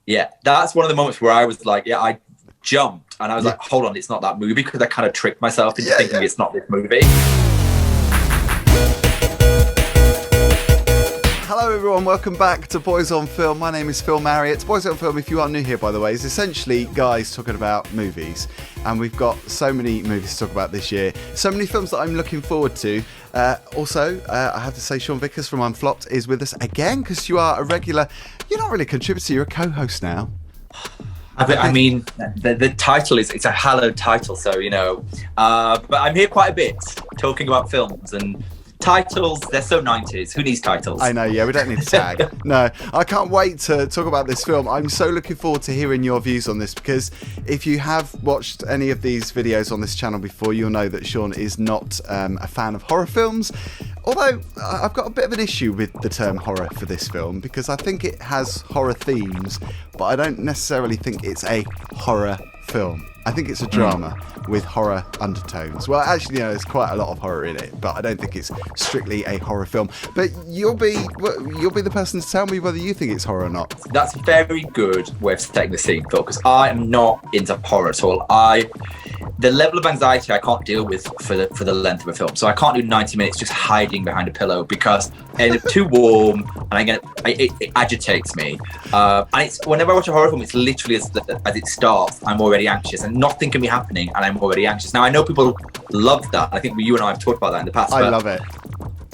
Yeah, that's one of the moments where I was like, yeah, I jumped and I was like, hold on, it's not that movie, because I kind of tricked myself into thinking it's not this movie. Hello everyone, welcome back to Boys on Film. My name is Phil Marriott. Boys on Film, if you are new here by the way, is essentially guys talking about movies. And we've got so many movies to talk about this year. So many films that I'm looking forward to. Also, I have to say Sean Vickers from Unflopped is with us again, because you are a regular. You're not really a contributor, you're a co-host now. I mean, the title it's a hallowed title, so, you know. But I'm here quite a bit talking about films and titles. They're so 90s. Who needs titles? I know, yeah, we don't need a tag. No, I can't wait to talk about this film. I'm so looking forward to hearing your views on this, because if you have watched any of these videos on this channel before, you'll know that Sean is not a fan of horror films. Although I've got a bit of an issue with the term horror for this film, because I think it has horror themes, but I don't necessarily think it's a horror film. I think it's a drama with horror undertones. Well, actually, you know, there's quite a lot of horror in it, but I don't think it's strictly a horror film. But you'll be the person to tell me whether you think it's horror or not. That's a very good way of setting the scene, Phil, because I am not into horror at all. The level of anxiety I can't deal with for the length of a film. So I can't do 90 minutes just hiding behind a pillow, because it's too warm and it agitates me. And it's whenever I watch a horror film, it's literally as it starts, I'm already anxious and nothing can be happening and I'm already anxious. Now I know people love that. I think you and I have talked about that in the past. I love it.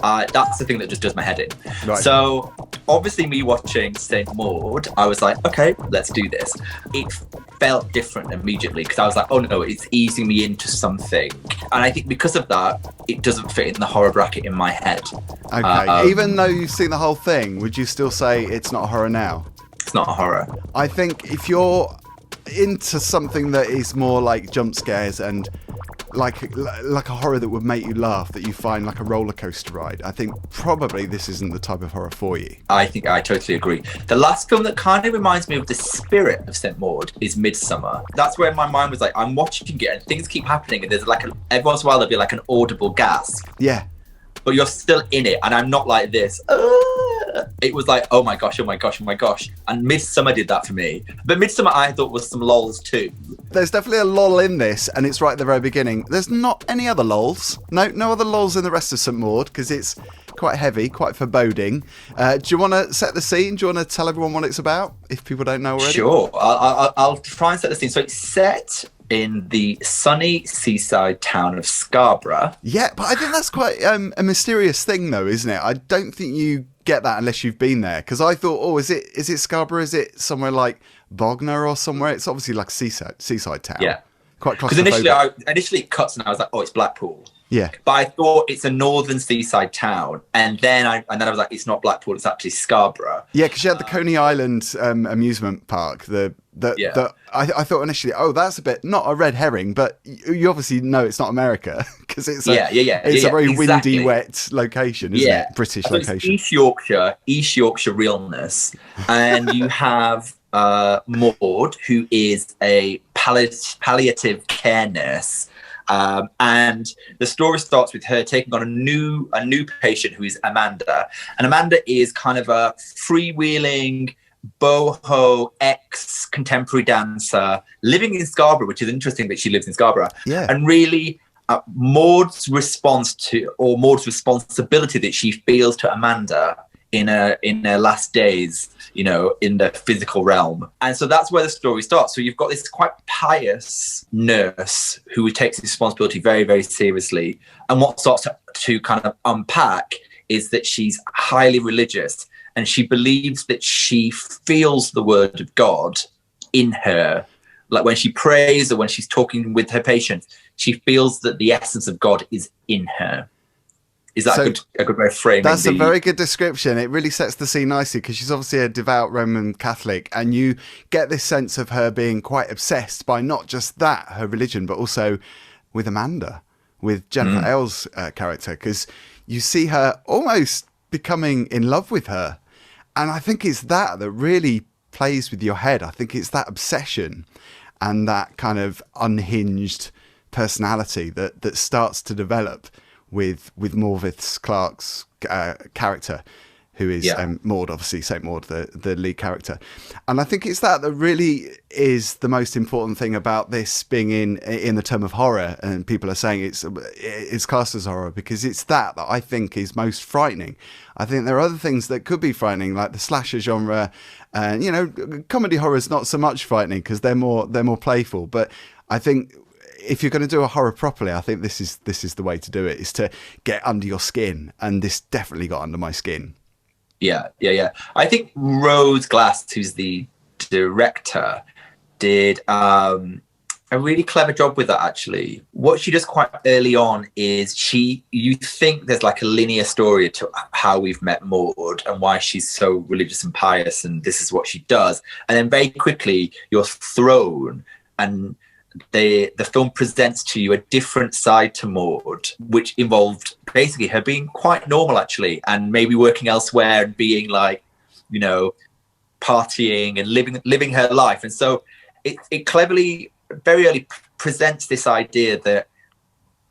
That's the thing that just does my head in. Right. So obviously me watching St. Maud, I was like, okay, let's do this. It felt different immediately, because I was like, oh no, it's easing me into something. And I think because of that, it doesn't fit in the horror bracket in my head. Okay, even though you've seen the whole thing, would you still say it's not horror now? It's not a horror. I think if you're into something that is more like jump scares and like a horror that would make you laugh, that you find like a roller coaster ride, I think probably this isn't the type of horror for you. I think I totally agree. The last film that kind of reminds me of the spirit of St. Maud is Midsummer. That's where my mind was like, I'm watching it and things keep happening and there's like every once in a while there'll be like an audible gasp. Yeah. But you're still in it, and I'm not like this. It was like, oh my gosh, oh my gosh, oh my gosh. And Midsummer did that for me. But Midsummer I thought was some lols too. There's definitely a lull in this, and it's right at the very beginning. There's not any other lulls. No other lulls in the rest of St. Maud, because it's quite heavy, quite foreboding. Do you want to set the scene? Do you want to tell everyone what it's about, if people don't know already? Sure, I'll try and set the scene. So it's set in the sunny seaside town of Scarborough. Yeah, but I think that's quite a mysterious thing, though, isn't it? I don't think you get that unless you've been there, because I thought, oh, is it Scarborough? Is it somewhere like Bognor or somewhere? It's obviously like a seaside town. Yeah, quite because initially it cuts and I was like, oh, it's Blackpool. Yeah, but I thought it's a northern seaside town, and then I was like, it's not Blackpool, it's actually Scarborough. Yeah, because you had the Coney Island amusement park. I thought initially, oh, that's a bit not a red herring, but you obviously know it's not America, because it's a very windy, wet location, isn't it? British location. It's East Yorkshire realness, and you have Maud, who is a palliative care nurse. And the story starts with her taking on a new patient who is Amanda. And Amanda is kind of a freewheeling boho ex-contemporary dancer living in Scarborough, which is interesting that she lives in Scarborough. Yeah. And really Maud's responsibility that she feels to Amanda in her last days, you know, in the physical realm. And so that's where the story starts. So you've got this quite pious nurse who takes responsibility very, very seriously. And what starts to kind of unpack is that she's highly religious, and she believes that she feels the word of God in her. Like when she prays or when she's talking with her patients, she feels that the essence of God is in her. Is that a good way of framing? That's a very good description. It really sets the scene nicely, because she's obviously a devout Roman Catholic, and you get this sense of her being quite obsessed by not just that, her religion, but also with Amanda, with Jennifer Ehl's character, because you see her almost becoming in love with her. And I think it's that really plays with your head. I think it's that obsession and that kind of unhinged personality that starts to develop with Morfydd Clark's character, who is Maud, obviously, St. Maud, the lead character. And I think it's that really is the most important thing about this being in the term of horror, and people are saying it's classed as horror, because it's that I think is most frightening. I think there are other things that could be frightening, like the slasher genre, and, you know, comedy horror is not so much frightening because they're more playful. But I think if you're going to do a horror properly, I think this is the way to do it, is to get under your skin, and this definitely got under my skin. Yeah. I think Rose Glass, who's the director, did a really clever job with that, actually. What she does quite early on is you think there's like a linear story to how we've met Maud and why she's so religious and pious, and this is what she does. And then very quickly you're thrown, and the film presents to you a different side to Maud, which involved basically her being quite normal, actually, and maybe working elsewhere and being like, you know, partying and living her life. And so it cleverly, very early, presents this idea that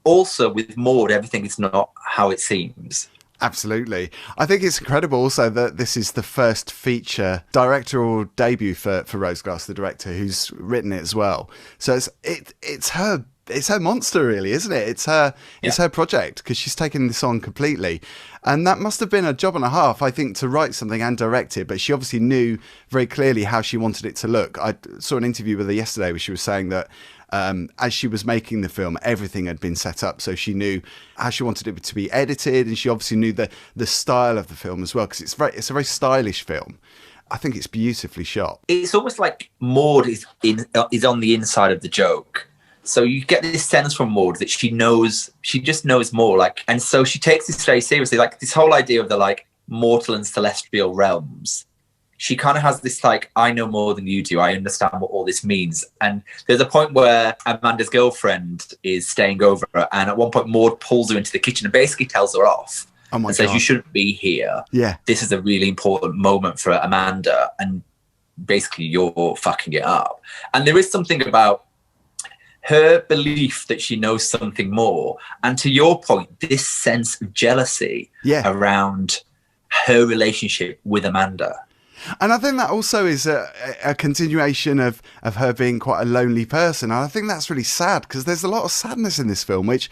also with Maud, everything is not how it seems. Absolutely. I think it's incredible also that this is the first feature directorial debut for Rose Glass, the director, who's written it as well. So it's her monster, really, isn't it? It's her project, because she's taken this on completely. And that must have been a job and a half, I think, to write something and direct it. But she obviously knew very clearly how she wanted it to look. I saw an interview with her yesterday where she was saying that as she was making the film, everything had been set up, so she knew how she wanted it to be edited, and she obviously knew the style of the film as well, because it's a very stylish film. I think it's beautifully shot. It's almost like Maud is on the inside of the joke. So you get this sense from Maud that she just knows more, like, and so she takes this very seriously, like this whole idea of the like mortal and celestial realms. She kind of has this like, I know more than you do, I understand what all this means. And there's a point where Amanda's girlfriend is staying over, and at one point Maud pulls her into the kitchen and basically tells her off. Oh my and says, God. You shouldn't be here. Yeah. This is a really important moment for Amanda, and basically you're fucking it up. And there is something about her belief that she knows something more, and to your point, this sense of jealousy around her relationship with Amanda. And I think that also is a continuation of her being quite a lonely person. And I think that's really sad, because there's a lot of sadness in this film, which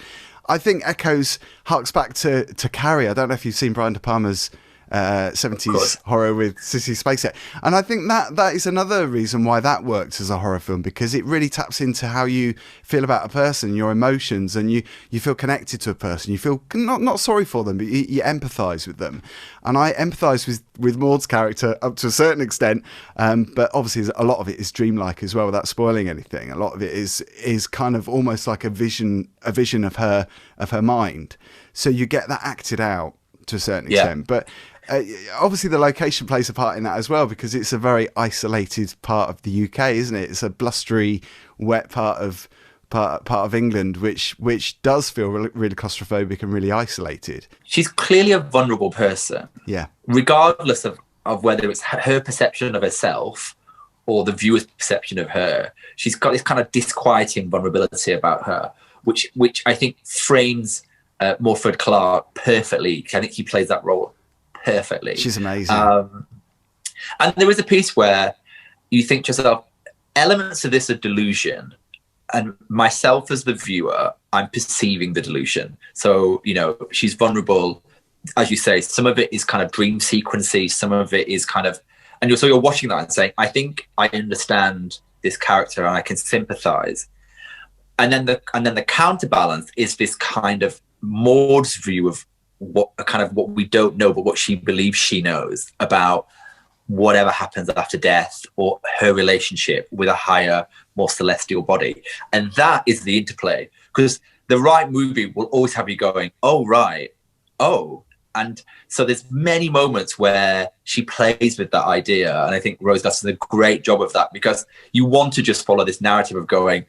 I think harks back to Carrie. I don't know if you've seen Brian De Palma's 70s horror with Sissy Spacek. And I think that is another reason why that works as a horror film, because it really taps into how you feel about a person, your emotions, and you feel connected to a person. You feel not sorry for them, but you empathise with them. And I empathise with Maud's character up to a certain extent, but obviously a lot of it is dreamlike as well, without spoiling anything. A lot of it is kind of almost like a vision of her mind. So you get that acted out to a certain extent, but obviously the location plays a part in that as well, because it's a very isolated part of the UK, isn't it? It's a blustery, wet part of England, which does feel really claustrophobic and really isolated. She's clearly a vulnerable person. Yeah. Regardless of whether it's her perception of herself or the viewer's perception of her, she's got this kind of disquieting vulnerability about her, which I think frames Morfydd Clark perfectly. I think he plays that role perfectly. She's amazing. And there is a piece where you think to yourself, elements of this are delusion, and myself as the viewer, I'm perceiving the delusion. So, you know, she's vulnerable, as you say. Some of it is kind of dream sequency, some of it is kind of, and you're watching that and saying, I think I understand this character and I can sympathize. And then the counterbalance is this kind of Maud's view of what we don't know, but what she believes she knows about whatever happens after death, or her relationship with a higher, more celestial body. And that is the interplay, because the right movie will always have you going, oh, right, oh. And so there's many moments where she plays with that idea. And I think Rose does a great job of that, because you want to just follow this narrative of going,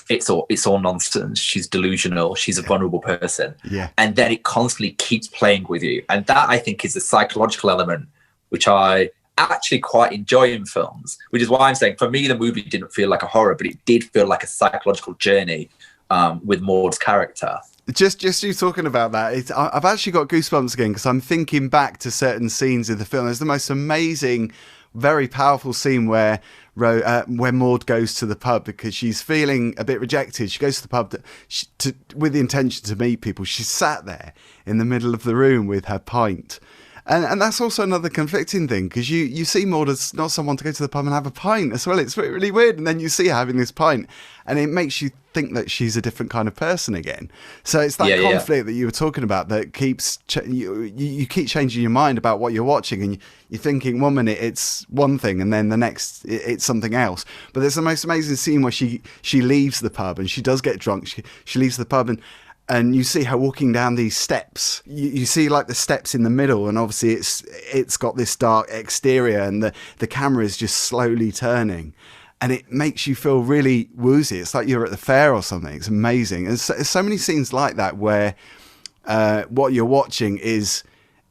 it's all nonsense. She's delusional. She's a vulnerable person. Yeah. And then it constantly keeps playing with you. And that, I think, is a psychological element, which I actually quite enjoy in films, which is why I'm saying, for me, the movie didn't feel like a horror, but it did feel like a psychological journey with Maud's character. Just you talking about that, I've actually got goosebumps again because I'm thinking back to certain scenes in the film. There's the most amazing, very powerful scene where Maud goes to the pub because she's feeling a bit rejected. She goes to the pub with the intention to meet people. She's sat there in the middle of the room with her pint. And that's also another conflicting thing because you see Maud as not someone to go to the pub and have a pint as well. It's really weird. And then you see her having this pint and it makes you think that she's a different kind of person again. So it's that conflict that you were talking about that keeps you keep changing your mind about what you're watching, and you're thinking 1 minute it's one thing and then the next it's something else. But there's the most amazing scene where she leaves the pub and she does get drunk. She leaves the pub and you see her walking down these steps. You see like the steps in the middle, and obviously it's got this dark exterior, and the camera is just slowly turning, and it makes you feel really woozy. It's like you're at the fair or something. It's amazing. There's so many scenes like that where what you're watching is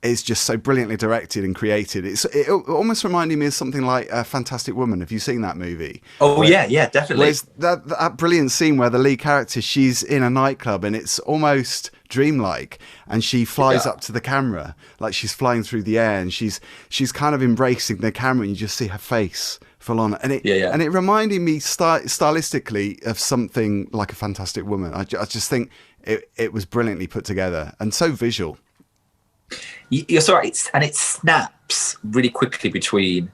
just so brilliantly directed and created. It almost reminded me of something like A Fantastic Woman. Have you seen that movie? Oh, yeah, definitely. Where's that brilliant scene where the lead character, she's in a nightclub and it's almost dreamlike, and she flies up to the camera like she's flying through the air, and she's kind of embracing the camera, and you just see her face full on. And it reminded me stylistically of something like A Fantastic Woman. I just think it was brilliantly put together and so visual. You're sorry, it snaps really quickly between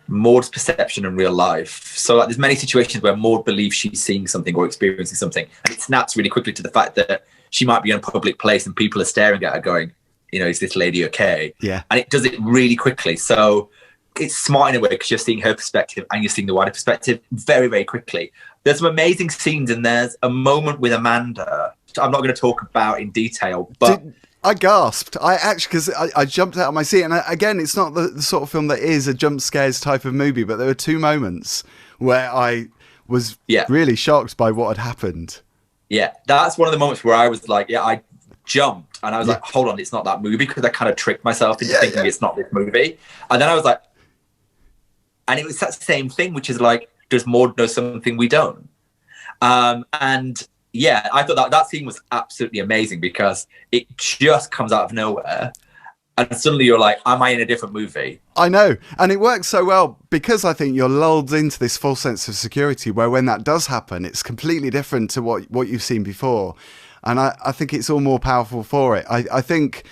Maud's perception and real life. So like, there's many situations where Maud believes she's seeing something or experiencing something, and it snaps really quickly to the fact that she might be in a public place and people are staring at her going, is this lady okay? Yeah. And it does it really quickly. So it's smart in a way because you're seeing her perspective and you're seeing the wider perspective very, very quickly. There's some amazing scenes, and there's a moment with Amanda I'm not going to talk about in detail, but... I gasped. Because I jumped out of my seat. And again, it's not the sort of film that is a jump scares type of movie, but there were two moments where I was really shocked by what had happened. Yeah, that's one of the moments where I was like, I jumped. And I was like, hold on, it's not that movie, because I kind of tricked myself into thinking it's not this movie. And then I was like... And it was that same thing, which is like, does Maud know something we don't? And... yeah, I thought that scene was absolutely amazing because it just comes out of nowhere and suddenly you're like, am I in a different movie? I know. And it works so well because I think you're lulled into this false sense of security where when that does happen, it's completely different to what you've seen before. And I think it's all more powerful for it. I think...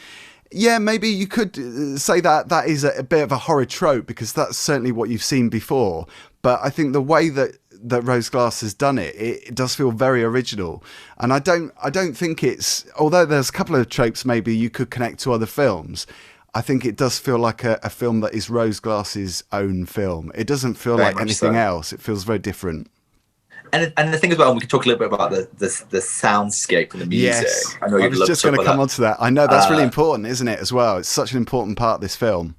yeah, maybe you could say that is a bit of a horror trope because that's certainly what you've seen before. But I think the way that Rose Glass has done it does feel very original. And I don't think it's... although there's a couple of tropes maybe you could connect to other films, I think it does feel like a film that is Rose Glass's own film. It doesn't feel very like anything else. It feels very different. And the thing as well, and we could talk a little bit about the soundscape and the music. Yes, I was just going to come on to that. I know that's really important, isn't it, as well? It's such an important part of this film.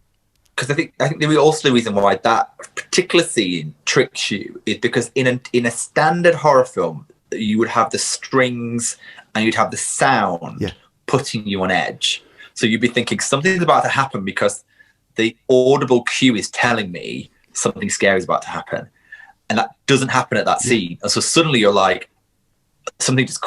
Because I think also the reason why that particular scene tricks you is because in a standard horror film, you would have the strings and you'd have the sound putting you on edge. So you'd be thinking something's about to happen because the audible cue is telling me something scary is about to happen. And that doesn't happen at that scene. And so suddenly you're like, something just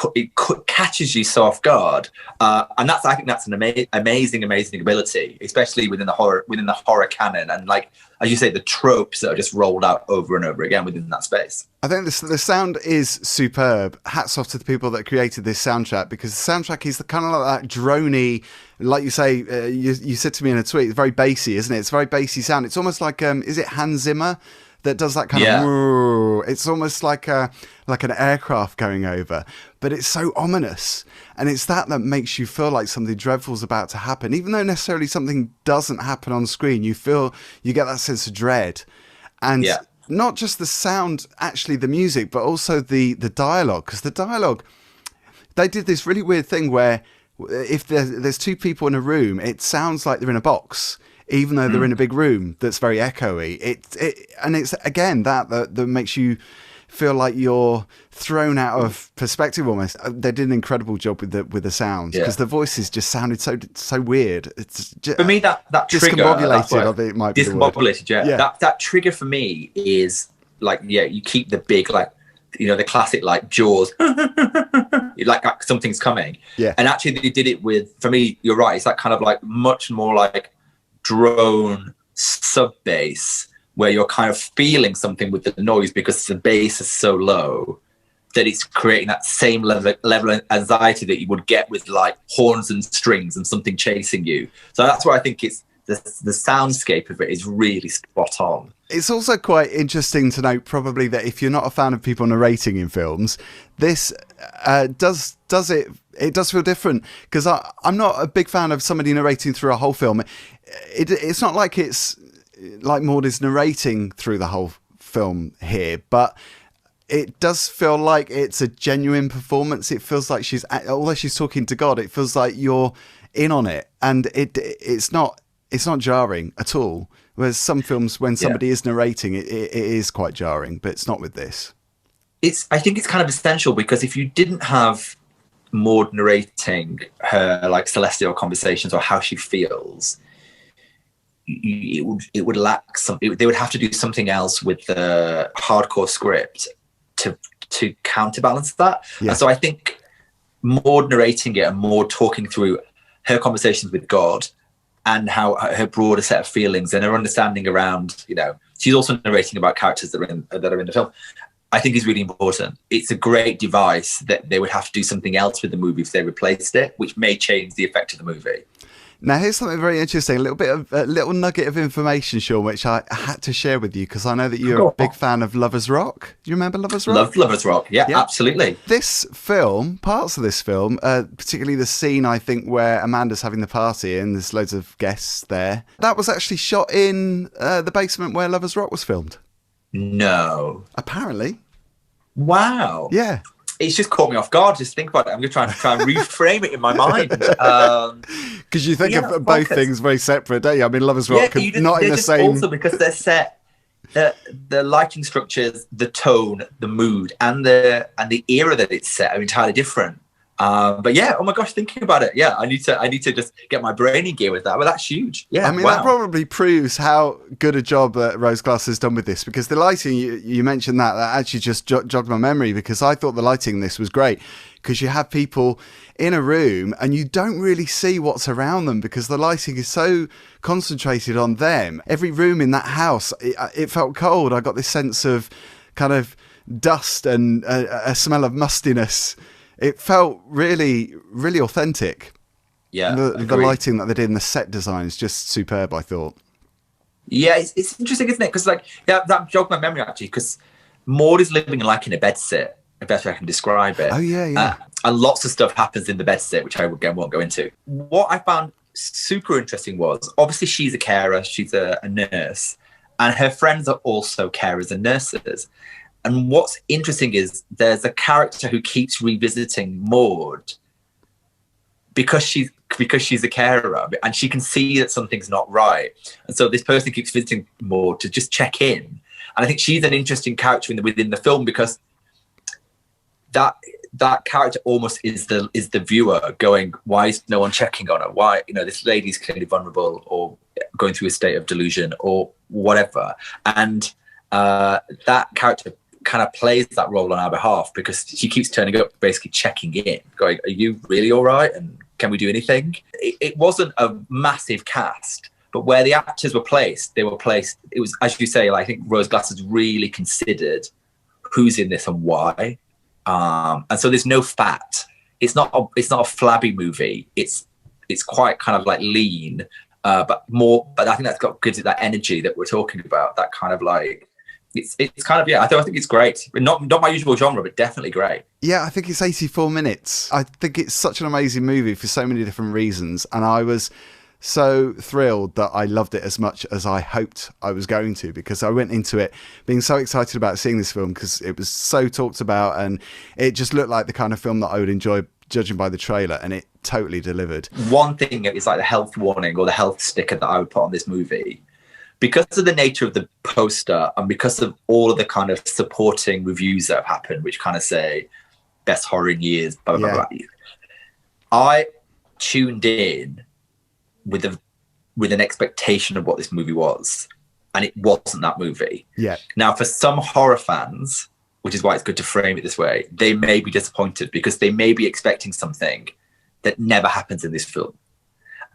catches you so off guard. And I think that's an amazing ability, especially within the horror canon. And like, as you say, the tropes that are just rolled out over and over again within that space. I think the sound is superb. Hats off to the people that created this soundtrack, because the soundtrack is kind of like that drony, like you say, you said to me in a tweet, it's very bassy, isn't it? It's a very bassy sound. It's almost like, is it Hans Zimmer? That does that kind of... it's almost like an aircraft going over, but it's so ominous, and it's that makes you feel like something dreadful is about to happen, even though necessarily something doesn't happen on screen. You get that sense of dread, and not just the sound, actually the music, but also the dialogue, because the dialogue, they did this really weird thing where if there's two people in a room, it sounds like they're in a box, even though they're in a big room that's very echoey. And it's again that makes you feel like you're thrown out of perspective almost. They did an incredible job with the sounds, because the voices just sounded so weird. It's just, for me, that trigger, discombobulated, I think it might be discombobulated. That trigger for me is like, you keep the big like the classic like Jaws, like something's coming. Yeah. And actually they did it with, for me, you're right, it's that kind of like much more like drone sub bass where you're kind of feeling something with the noise because the bass is so low that it's creating that same level of anxiety that you would get with like horns and strings and something chasing you. So that's why I think it's the soundscape of it is really spot on. It's also quite interesting to note probably that if you're not a fan of people narrating in films, this does feel different, because I'm not a big fan of somebody narrating through a whole film. It's not like it's like Maud is narrating through the whole film here, but it does feel like it's a genuine performance. It feels like although she's talking to God, it feels like you're in on it, and it's not jarring at all. Whereas some films, when somebody is narrating, it is quite jarring, but it's not with this. I think it's kind of essential, because if you didn't have Maud narrating her like celestial conversations or how she feels, it would lack something. They would have to do something else with the hardcore script to counterbalance that. Yeah. And so I think Maud narrating it and Maud talking through her conversations with God and how her broader set of feelings and her understanding around, she's also narrating about characters that are in the film, I think is really important. It's a great device that they would have to do something else with the movie if they replaced it, which may change the effect of the movie. Now, here's something very interesting, a little nugget of information, Sean, which I had to share with you, because I know that you're a big fan of Lovers Rock. Do you remember Lovers Rock? Love Lovers Rock, yeah, absolutely. This film, parts of this film, particularly the scene, I think, where Amanda's having the party and there's loads of guests there, that was actually shot in the basement where Lovers Rock was filmed. No. Apparently. Wow. Yeah. It's just caught me off guard. Just think about it. I'm going to try and reframe it in my mind. Because you think of both things very separate, don't you? I mean, Lovers Rock, not in the same. Also, because they're set, the lighting structures, the tone, the mood, and the era that it's set are entirely different. But yeah, oh my gosh, thinking about it, yeah, I need to just get my brain in gear with that. But that's huge. Yeah, I mean, that probably proves how good a job Rose Glass has done with this, because the lighting, you mentioned that actually just jogged my memory, because I thought the lighting in this was great, because you have people in a room and you don't really see what's around them because the lighting is so concentrated on them. Every room in that house, it felt cold. I got this sense of kind of dust and a smell of mustiness. It felt really, really authentic. Yeah, the lighting that they did in the set design is just superb, I thought. Yeah, it's interesting, isn't it? Because that jogged my memory actually. Because Maud is living like in a bedsit, the best way I can describe it. Oh yeah. And lots of stuff happens in the bedsit, which I again won't go into. What I found super interesting was, obviously she's a carer, she's a nurse, and her friends are also carers and nurses. And what's interesting is there's a character who keeps revisiting Maud because she's a carer and she can see that something's not right. And so this person keeps visiting Maud to just check in. And I think she's an interesting character within the film, because that character almost is the viewer going, why is no one checking on her? Why, this lady's clearly vulnerable or going through a state of delusion or whatever. And that character kind of plays that role on our behalf, because she keeps turning up, basically checking in, going, are you really all right? And can we do anything? It wasn't a massive cast, but where the actors were placed, it was, as you say, I think Rose Glass has really considered who's in this and why. And so there's no fat. It's not a flabby movie. It's quite kind of like lean, but I think gives it that energy that we're talking about, that kind of like, it's kind of, yeah, I think it's great. Not my usual genre, but definitely great. Yeah, I think it's 84 minutes. I think it's such an amazing movie for so many different reasons. And I was so thrilled that I loved it as much as I hoped I was going to, because I went into it being so excited about seeing this film because it was so talked about and it just looked like the kind of film that I would enjoy, judging by the trailer, and it totally delivered. One thing is like the health warning or the health sticker that I would put on this movie. Because of the nature of the poster and because of all of the kind of supporting reviews that have happened, which kind of say best horror in years, blah, blah, blah, I tuned in with an expectation of what this movie was, and it wasn't that movie. Yeah. Now, for some horror fans, which is why it's good to frame it this way, they may be disappointed because they may be expecting something that never happens in this film.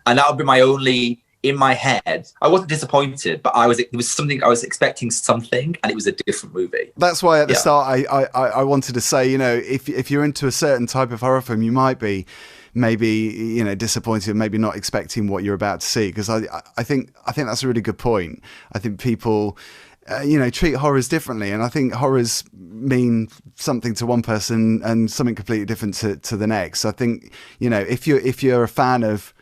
And that would be my only, in my head, I wasn't disappointed, but it was something, I was expecting something, and it was a different movie. That's why at the start I wanted to say, you know, if you're into a certain type of horror film, you might be maybe, you know, disappointed, maybe not expecting what you're about to see, because I think that's a really good point. I think people you know, treat horrors differently, and I think horrors mean something to one person and something completely different to the next. I think, you know, if you're a fan of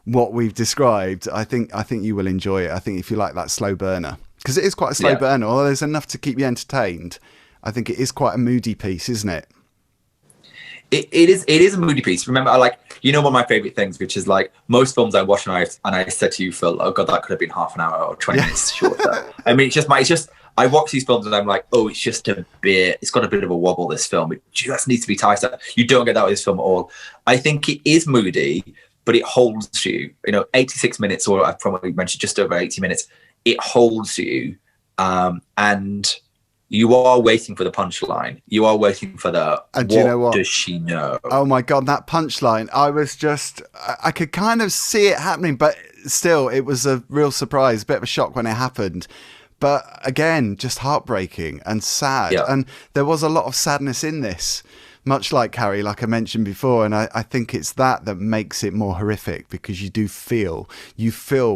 what we've described, I think you will enjoy it. I think if you like that slow burner, because it is quite a slow burner, although there's enough to keep you entertained, I think it is quite a moody piece, isn't it? It is a moody piece. Remember, I like, you know, one of my favorite things, which is like most films I watch and I said to you, Phil, oh God, that could have been half an hour or 20 minutes shorter. I mean, I watch these films and I'm like, oh, it's just a bit, it's got a bit of a wobble, this film. It just needs to be tighter. You don't get that with this film at all. I think it is moody, but it holds you, you know, 86 minutes, or I've probably mentioned just over 80 minutes. It holds you. And you are waiting for the punchline. You are waiting for the, and what, you know what does she know? Oh my God, that punchline. I could kind of see it happening, but still, it was a real surprise, a bit of a shock when it happened. But again, just heartbreaking and sad. Yeah. And there was a lot of sadness in this, much like Carrie, like I mentioned before. And I think it's that makes it more horrific, because you do feel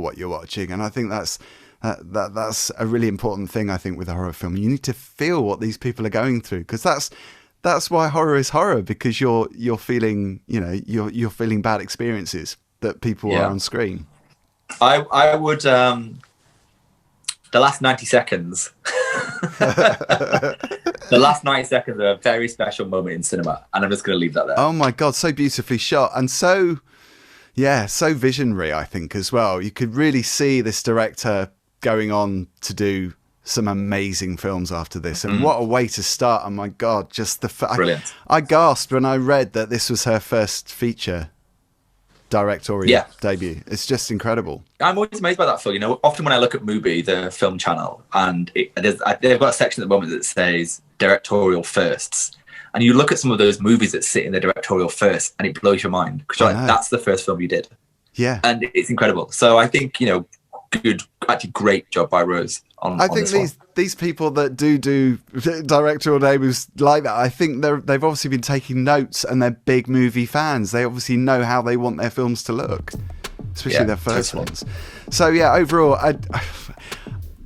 what you're watching. And I think that's a really important thing, I think, with a horror film. You need to feel what these people are going through, because that's why horror is horror, because you're feeling, you know, you're feeling bad experiences that people are on screen. I would the last 90 seconds the last 90 seconds are a very special moment in cinema, and I'm just going to leave that there. Oh my God, so beautifully shot, and so visionary, I think, as well. You could really see this director going on to do some amazing films after this, and what a way to start. Oh my God, just brilliant. I gasped when I read that this was her first feature directorial debut. It's just incredible. I'm always amazed by that, Phil. You know, often when I look at Mubi, the film channel, and they've got a section at the moment that says directorial firsts, and you look at some of those movies that sit in the directorial first, and it blows your mind, because you're like, that's the first film you did. Yeah, and it's incredible. So I think, you know, great job by Rose on. I think these people that do directorial debuts like that, I think they've obviously been taking notes, and they're big movie fans. They obviously know how they want their films to look, especially their first ones. So yeah, overall,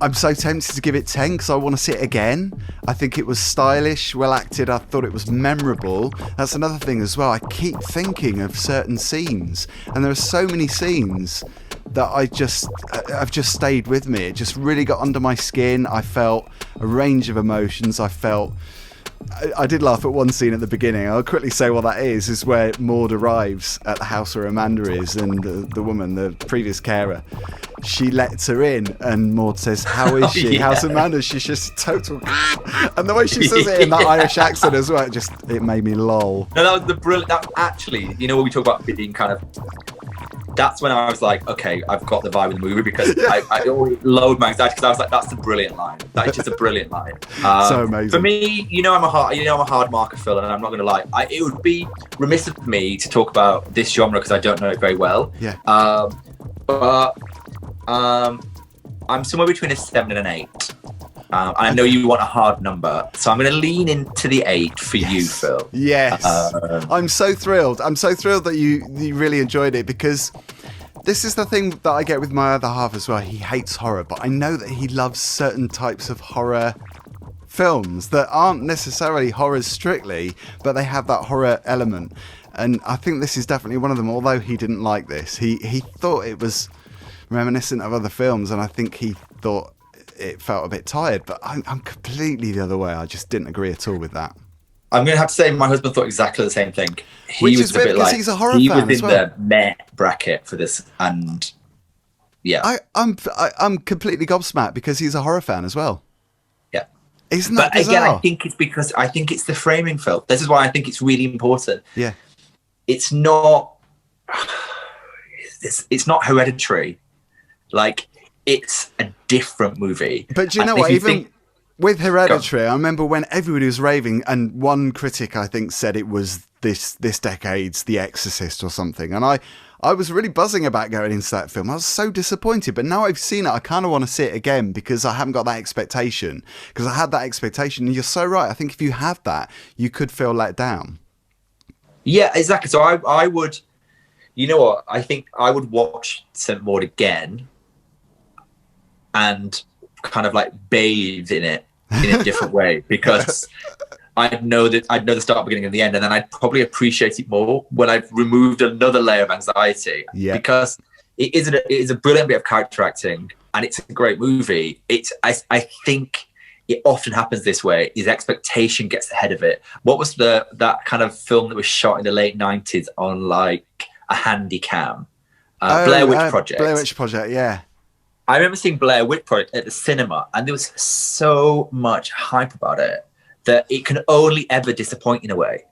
I'm so tempted to give it 10 because I want to see it again. I think it was stylish, well acted. I thought it was memorable. That's another thing as well. I keep thinking of certain scenes, and there are so many scenes that I've just stayed with me. It just really got under my skin. I felt a range of emotions. I did laugh at one scene at the beginning. I'll quickly say what that is where Maud arrives at the house where Amanda is, and the woman, the previous carer, she lets her in, and Maud says, how is she? How's Amanda? She's just total... And the way she says it in that Irish accent as well, it made me lol. No, that was the brilliant... That actually, you know, when we talk about being kind of... That's when I was like, okay, I've got the vibe of the movie, because I always lowered my anxiety, because I was like, that's a brilliant line. That is just a brilliant line. So amazing. For me, you know, I'm a hard marker, Phil, and I'm not going to lie. It would be remiss of me to talk about this genre because I don't know it very well. Yeah. But I'm somewhere between a 7 and an 8. And I know you want a hard number, so I'm going to lean into the 8 for you, Phil. Yes. I'm so thrilled. I'm so thrilled that you really enjoyed it, because this is the thing that I get with my other half as well. He hates horror, but I know that he loves certain types of horror films that aren't necessarily horrors strictly, but they have that horror element. And I think this is definitely one of them, although he didn't like this. He thought it was reminiscent of other films, and I think he thought it felt a bit tired, but I'm completely the other way. I just didn't agree at all with that. I'm going to have to say my husband thought exactly the same thing. Which is weird, because he's a horror fan as well. He was in the meh bracket for this, and yeah. I'm completely gobsmacked because he's a horror fan as well. Yeah. Isn't that bizarre? Again, I think it's the framing, Phil. This is why I think it's really important. Yeah. It's not Hereditary. Like, it's a different movie. But do you know what? With Hereditary, I remember when everybody was raving, and one critic, I think, said it was this decade's The Exorcist or something. And I was really buzzing about going into that film. I was so disappointed. But now I've seen it, I kind of want to see it again because I haven't got that expectation. Because I had that expectation. And you're so right. I think if you have that, you could feel let down. Yeah, exactly. So I would, you know what? I think I would watch St. Maud again and kind of like bathe in it in a different way, because I'd know the start, beginning, and the end, and then I'd probably appreciate it more when I've removed another layer of anxiety. Yeah. Because it is a brilliant bit of character acting, and it's a great movie. I think it often happens this way: is expectation gets ahead of it. What was that kind of film that was shot in the late 90s on like a handy cam? Blair Witch Project. Blair Witch Project, yeah. I remember seeing Blair Witch Project at the cinema, and there was so much hype about it that it can only ever disappoint in a way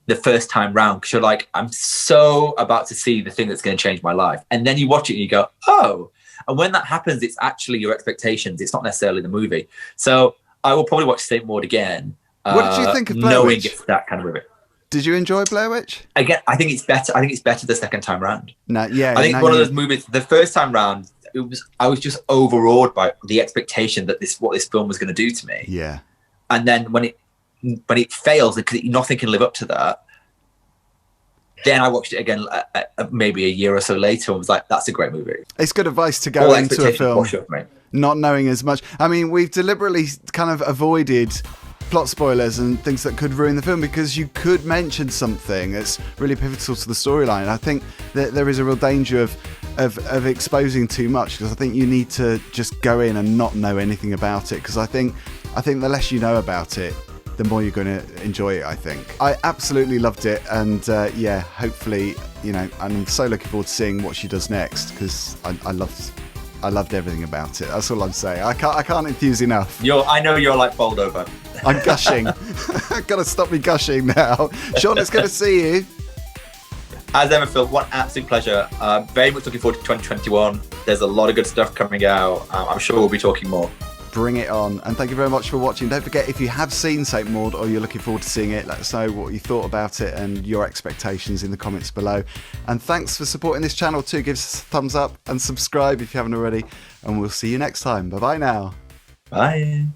the first time round, because you're like, I'm so about to see the thing that's going to change my life. And then you watch it and you go, oh. And when that happens, it's actually your expectations. It's not necessarily the movie. So I will probably watch St. Maud again. What did you think of Blair Witch? Knowing it's that kind of movie. Did you enjoy Blair Witch? Again, I think it's better. I think it's better the second time round. No, yeah. I think one of those movies, the first time round, I was just overawed by the expectation that what this film was going to do to me. Yeah. And then when it fails, because nothing can live up to that, then I watched it again maybe a year or so later and was like, that's a great movie. It's good advice to go into a film up, not knowing as much. I mean, we've deliberately kind of avoided plot spoilers and things that could ruin the film, because you could mention something that's really pivotal to the storyline. I think that there is a real danger of exposing too much, because I think you need to just go in and not know anything about it, because I think the less you know about it, the more you're going to enjoy it. I think I absolutely loved it, and yeah, hopefully, you know, I'm so looking forward to seeing what she does next, because I loved everything about it. That's all I'm saying. I can't enthuse enough. I know you're like bowled over. I'm gushing. Gotta stop me gushing now. Sean, it's good to see you. As ever, Phil, what an absolute pleasure. Very much looking forward to 2021. There's a lot of good stuff coming out. I'm sure we'll be talking more. Bring it on. And thank you very much for watching. Don't forget, if you have seen St. Maud or you're looking forward to seeing it, let us know what you thought about it and your expectations in the comments below. And thanks for supporting this channel too. Give us a thumbs up and subscribe if you haven't already. And we'll see you next time. Bye-bye now. Bye.